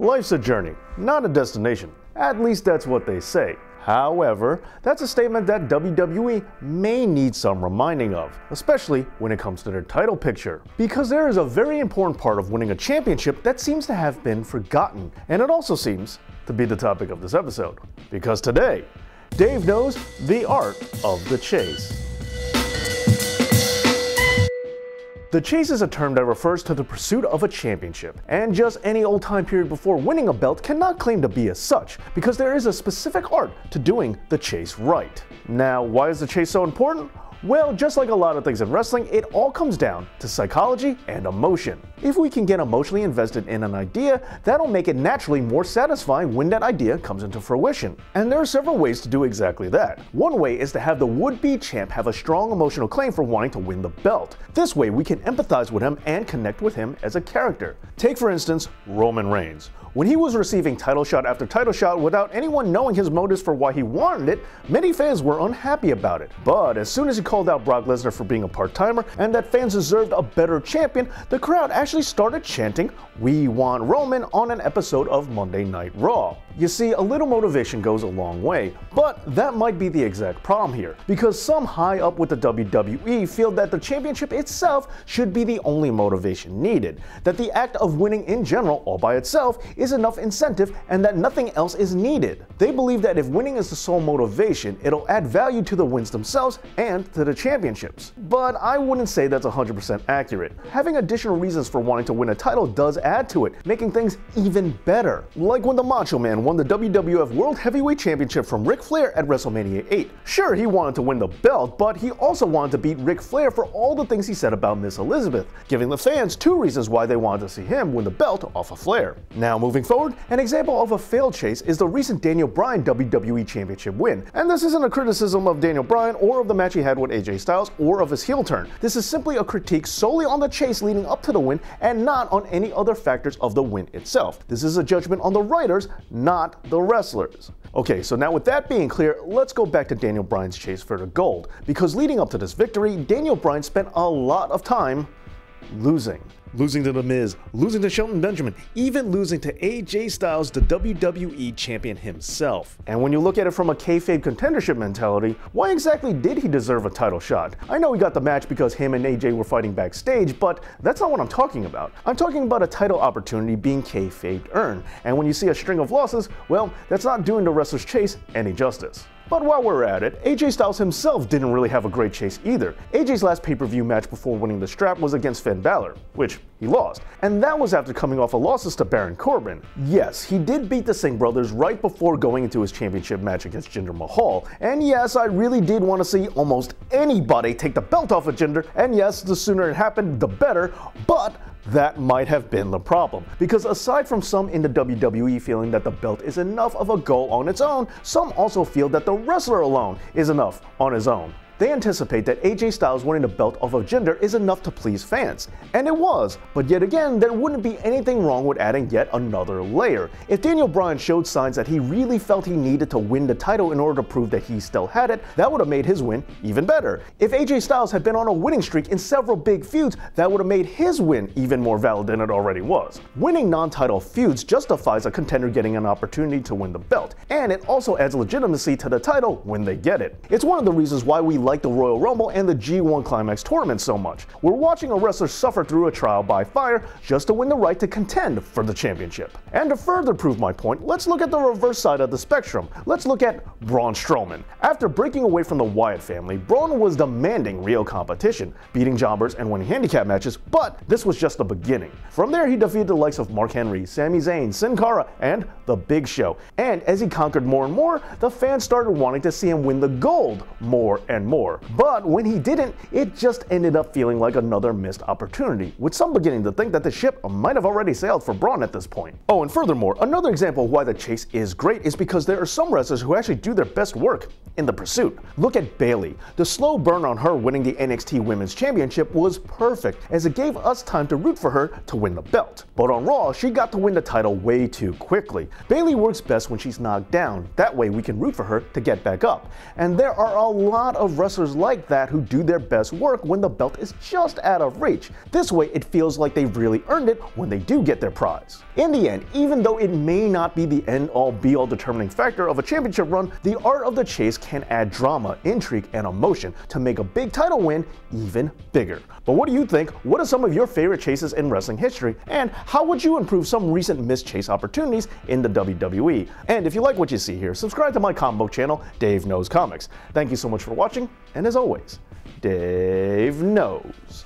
Life's a journey, not a destination. At least that's what they say. However, that's a statement that WWE may need some reminding of, especially when it comes to their title picture. Because there is a very important part of winning a championship that seems to have been forgotten, and it also seems to be the topic of this episode. Because today, Dave knows the art of the chase. The chase is a term that refers to the pursuit of a championship, and just any old time period before winning a belt cannot claim to be as such, because there is a specific art to doing the chase right. Now, why is the chase so important? Well, just like a lot of things in wrestling, it all comes down to psychology and emotion. If we can get emotionally invested in an idea, that'll make it naturally more satisfying when that idea comes into fruition. And there are several ways to do exactly that. One way is to have the would-be champ have a strong emotional claim for wanting to win the belt. This way we can empathize with him and connect with him as a character. Take for instance, Roman Reigns. When he was receiving title shot after title shot without anyone knowing his motives for why he wanted it, many fans were unhappy about it. But as soon as he called out Brock Lesnar for being a part-timer and that fans deserved a better champion, the crowd actually started chanting, "We want Roman" on an episode of Monday Night Raw. You see, a little motivation goes a long way, but that might be the exact problem here, because some high up with the WWE feel that the championship itself should be the only motivation needed, that the act of winning in general all by itself is enough incentive and that nothing else is needed. They believe that if winning is the sole motivation, it'll add value to the wins themselves and to the championships. But I wouldn't say that's 100% accurate. Having additional reasons for wanting to win a title does add to it, making things even better. Like when the Macho Man won the WWF World Heavyweight Championship from Ric Flair at WrestleMania 8. Sure, he wanted to win the belt, but he also wanted to beat Ric Flair for all the things he said about Miss Elizabeth, giving the fans two reasons why they wanted to see him win the belt off of Flair. Now moving forward, an example of a failed chase is the recent Daniel Bryan WWE Championship win. And this isn't a criticism of Daniel Bryan or of the match he had with AJ Styles or of his heel turn. This is simply a critique solely on the chase leading up to the win and not on any other factors of the win itself. This is a judgment on the writers, not the wrestlers. Okay, so now with that being clear, let's go back to Daniel Bryan's chase for the gold, because leading up to this victory, Daniel Bryan spent a lot of time losing. Losing to The Miz, losing to Shelton Benjamin, even losing to AJ Styles, the WWE champion himself. And when you look at it from a kayfabe contendership mentality, why exactly did he deserve a title shot? I know he got the match because him and AJ were fighting backstage, but that's not what I'm talking about. I'm talking about a title opportunity being kayfabe earned. And when you see a string of losses, well, that's not doing the wrestler's chase any justice. But while we're at it, AJ Styles himself didn't really have a great chase either. AJ's last pay-per-view match before winning the strap was against Finn Balor, which he lost. And that was after coming off of losses to Baron Corbin. Yes, he did beat the Singh brothers right before going into his championship match against Jinder Mahal. And yes, I really did want to see almost anybody take the belt off of Jinder. And yes, the sooner it happened, the better. But that might have been the problem, because aside from some in the WWE feeling that the belt is enough of a goal on its own, some also feel that the wrestler alone is enough on his own. They anticipate that AJ Styles winning the belt off of Jinder is enough to please fans. And it was, but yet again, there wouldn't be anything wrong with adding yet another layer. If Daniel Bryan showed signs that he really felt he needed to win the title in order to prove that he still had it, that would have made his win even better. If AJ Styles had been on a winning streak in several big feuds, that would have made his win even more valid than it already was. Winning non-title feuds justifies a contender getting an opportunity to win the belt, and it also adds legitimacy to the title when they get it. It's one of the reasons why we like the Royal Rumble and the G1 Climax tournament so much. We're watching a wrestler suffer through a trial by fire just to win the right to contend for the championship. And to further prove my point, let's look at the reverse side of the spectrum. Let's look at Braun Strowman. After breaking away from the Wyatt family, Braun was demanding real competition, beating jobbers and winning handicap matches, but this was just the beginning. From there, he defeated the likes of Mark Henry, Sami Zayn, Sin Cara, and The Big Show. And as he conquered more and more, the fans started wanting to see him win the gold more and more. But when he didn't, it just ended up feeling like another missed opportunity, with some beginning to think that the ship might have already sailed for Braun at this point. Oh, and furthermore, another example of why the chase is great is because there are some wrestlers who actually do their best work in the pursuit. Look at Bayley. The slow burn on her winning the NXT Women's Championship was perfect, as it gave us time to root for her to win the belt. But on Raw, she got to win the title way too quickly. Bayley works best when she's knocked down. That way we can root for her to get back up. And there are a lot of wrestlers like that who do their best work when the belt is just out of reach. This way it feels like they really earned it when they do get their prize. In the end, even though it may not be the end-all be-all determining factor of a championship run, the art of the chase can add drama, intrigue, and emotion to make a big title win even bigger. But what do you think? What are some of your favorite chases in wrestling history? And how would you improve some recent missed chase opportunities in the WWE? And if you like what you see here, subscribe to my comic book channel, Dave Knows Comics. Thank you so much for watching, and as always, Dave knows.